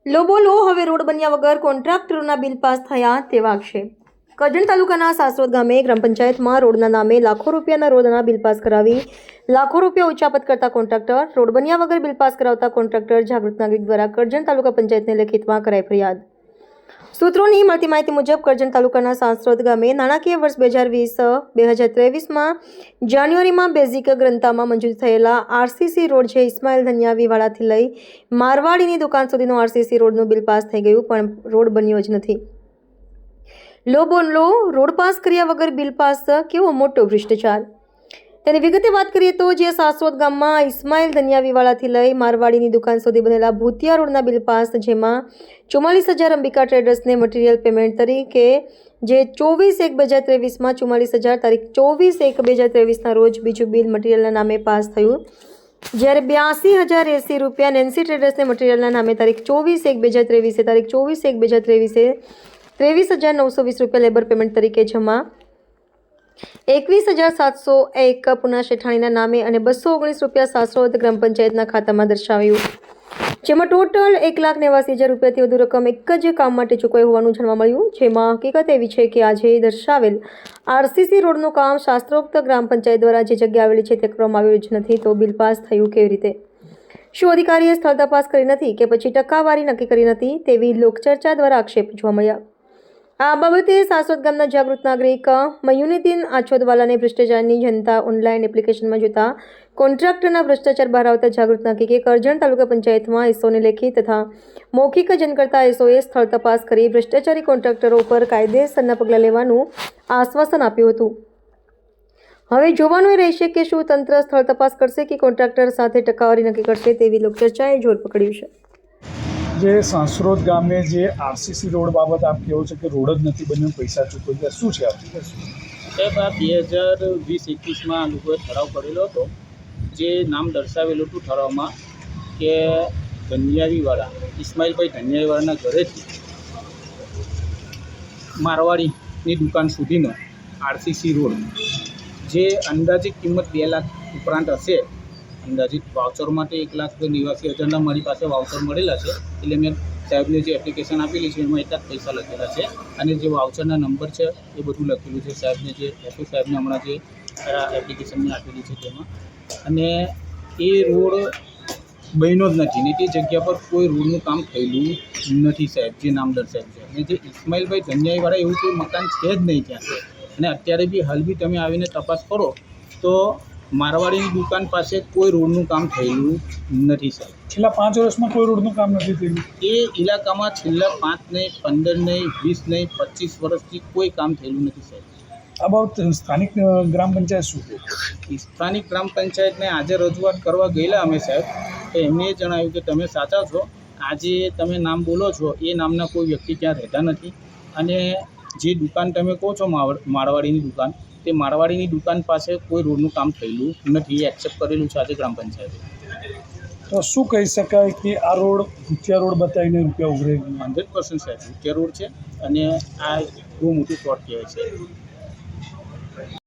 લો બોલો હવે રોડ બન્યા વગર કોન્ટ્રાક્ટરોના બિલ પાસ થયા તેવા આક્ષેપ. કરજણ તાલુકાના સાસરોદ ગામે ગ્રામ પંચાયતમાં રોડના નામે લાખો રૂપિયાના રોડના બિલ પાસ કરાવી લાખો રૂપિયા ઉચાપત કરતા કોન્ટ્રાક્ટર, રોડ બન્યા વગર બિલ પાસ કરાવતા કોન્ટ્રાક્ટર જાગૃત નાગરિક દ્વારા કરજણ તાલુકા પંચાયતને લેખિતમાં કરાઈ ફરિયાદ. સૂત્રોની મળતી માહિતી મુજબ કરજણ તાલુકાના સાસરોદ ગામે નાણાકીય વર્ષ 2020-2023માં જાન્યુઆરીમાં બેઝિક ગ્રંથામાં મંજૂર થયેલા આરસીસી રોડ છે ઇસ્માઇલ ધનિયાવી વાળાથી લઈ મારવાડીની દુકાન સુધીનો આરસીસી રોડનું બિલ પાસ થઈ ગયું, પણ રોડ બન્યો જ નથી. લો બોલો રોડ પાસ કર્યા વગર બિલ પાસ, કેવો મોટો ભ્રષ્ટાચાર. તેની વિગતે વાત કરીએ તો જે સાસરોદ ગામમાં ઇસ્માઇલ ધનિયાવીવાળાથી લઈ મારવાડીની દુકાન સુધી બનેલા ભૂતિયા રોડના બિલ પાસ, જેમાં 44,000 અંબિકા ટ્રેડર્સને મટીરિયલ પેમેન્ટ તરીકે જે 24/1/2023માં 44,000 તારીખ 24/1/2023ના રોજ બીજું બિલ મટીરિયલના નામે પાસ થયું, જ્યારે 82,080 રૂપિયા નેન્સી ટ્રેડર્સને મટીરિયલના નામે તારીખ 24/1/2023 તારીખ 24/1/2023 23,920 રૂપિયા લેબર પેમેન્ટ તરીકે જમા, 21,701 પુના શેઠાણીના નામે અને 219 રૂપિયા સાસરોદ ગ્રામ પંચાયતના ખાતામાં દર્શાવ્યું, જેમાં ટોટલ 1,89,000 રૂપિયાથી વધુ રકમ એક જ કામ માટે ચૂકવાઈ હોવાનું જાણવા મળ્યું. જેમાં હકીકત એવી છે કે આજે દર્શાવેલ આરસીસી રોડનું કામ શાસ્ત્રોક્ત ગ્રામ પંચાયત દ્વારા જે જગ્યા આવેલી છે તે કરવામાં આવ્યું જ નથી, તો બિલ પાસ થયું કેવી રીતે? શું અધિકારીએ સ્થળ તપાસ કરી નથી કે પછી ટકાવારી નક્કી કરી નથી તેવી લોકચર્ચા દ્વારા આક્ષેપ જોવા મળ્યા. આ બાબતે સાસરોદ ગામના જાગૃત નાગરિક મયુનિદ્દીન આછોદવાલાને ભ્રષ્ટાચારની જનતા ઓનલાઈન એપ્લિકેશનમાં જોતા કોન્ટ્રાક્ટરના ભ્રષ્ટાચાર બહાર આવતા જાગૃત નાગરિકે કરજણ તાલુકા પંચાયતમાં એસઓને લેખિત તથા મૌખિક જન કરતા એસઓએ સ્થળ તપાસ કરી ભ્રષ્ટાચારી કોન્ટ્રાક્ટરો ઉપર કાયદેસરના પગલાં લેવાનું આશ્વાસન આપ્યું હતું. હવે જોવાનું એ રહેશે કે શું તંત્ર સ્થળ તપાસ કરશે કે કોન્ટ્રાક્ટર સાથે ટકાવારી નક્કી કરશે તેવી લોકચર્ચાએ જોર પકડ્યું છે. જે સાસરોદ ગામે જે આરસીસી રોડ બાબત આપ કહો છો કે રોડ જ નથી બન્યો, પૈસા ચૂકવ્યા, શું છે આપ? સાહેબ, આ 2020-21માં આ લોકોએ ઠરાવ કરેલો હતો, જે નામ દર્શાવેલું હતું ઠરાવમાં કે ધનિયાવીવાળા ઇસ્માઇલભાઈ ધનિયાવીવાળાના ઘરેથી મારવાડીની દુકાન સુધીનો આરસીસી રોડ, જે અંદાજિત કિંમત 2 લાખ ઉપરાંત હશે, અંદાજિત વાઉચર માટે 1,89,000 મારી પાસે વાઉચર મળેલા છે, એટલે મેં સાહેબને જે એપ્લિકેશન આપેલી છે એમાં એટલા જ પૈસા લખેલા છે અને જે વાઉચરના નંબર છે એ બધું લખેલું છે સાહેબને, જે એસઓ સાહેબને હમણાં જે એપ્લિકેશનને આપેલી છે તેમાં. અને એ રોડ બન્યો જ નથી ને તે જગ્યા પર કોઈ રોડનું કામ થયેલું નથી સાહેબ, જે નામ દર્શાવ્યું છે. અને જે ઇસ્માઇલભાઈ ધનિયાવીવાળા એવું કોઈ મકાન છે જ નહીં ત્યાં છે. અને અત્યારે બી હાલ બી તમે આવીને તપાસ કરો તો મારવાડીની દુકાન પાસે કોઈ રોડનું કામ થયેલું નથી સાહેબ. છેલ્લા 5 વર્ષમાં કોઈ રોડનું કામ નથી થયું. એ ઇલાકામાં છેલ્લા 5 નહીં, 15 નહીં, 20 નહીં, 25 વર્ષથી કોઈ કામ થયેલું નથી સાહેબ. આ બાબત સ્થાનિક ગ્રામ પંચાયત શું કહે? સ્થાનિક ગ્રામ પંચાયતને આજે રજૂઆત કરવા ગયેલા અમે સાહેબ, તો એમને જણાવ્યું કે તમે સાચા છો, આજે તમે નામ બોલો છો એ નામના કોઈ વ્યક્તિ ત્યાં રહેતા નથી, અને જે દુકાન તમે કહો છો મારવાડીની દુકાન, તે મારવાડીની દુકાન પાસે કોઈ રોડનું કામ થયેલું નથી, એ એક્સેપ્ટ કરેલું છે આજે ગ્રામ પંચાયતે. તો શું કહી શકાય કે આ રોડ ભૂતિયા રોડ બતાવીને રૂપિયા ઉઘરાઈ? 100% સાહેબ ભૂતિયા રોડ છે અને આ બહુ મોટું ફ્રોડ કહેવાય છે.